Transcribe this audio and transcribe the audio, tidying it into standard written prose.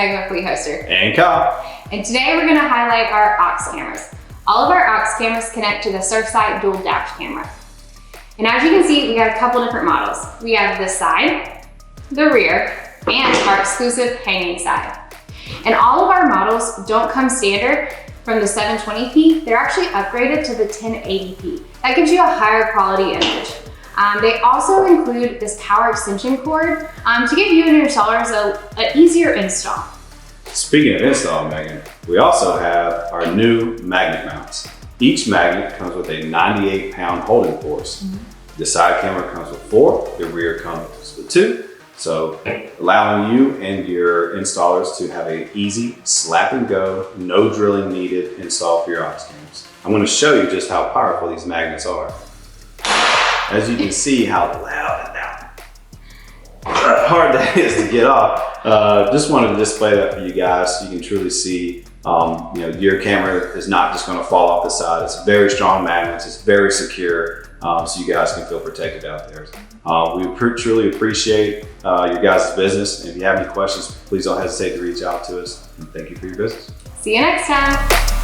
Megan with Fleet Hoster. And Kyle. And today we're gonna highlight our aux cameras. All of our aux cameras connect to the Surfsight dual dash camera. And as you can see, we got a couple different models. We have the side, the rear, and our exclusive hanging side. And all of our models don't come standard from the 720p, they're actually upgraded to the 1080p. That gives you a higher quality image. They also include this power extension cord to give you and your installers an easier install. Speaking of install, Megan, we also have our new magnet mounts. Each magnet comes with a 98-pound holding force. The side camera comes with 4, the rear comes with 2. So allowing you and your installers to have an easy slap and go, no drilling needed install for your aux cameras. I'm going to show you just how powerful these magnets are. As you can see how loud and hard that is to get off. Just wanted to display that for you guys so you can truly see your camera is not just going to fall off the side. It's very strong magnets, it's very secure, so you guys can feel protected out there. We truly appreciate your guys' business. And if you have any questions, please don't hesitate to reach out to us. And thank you for your business. See you next time.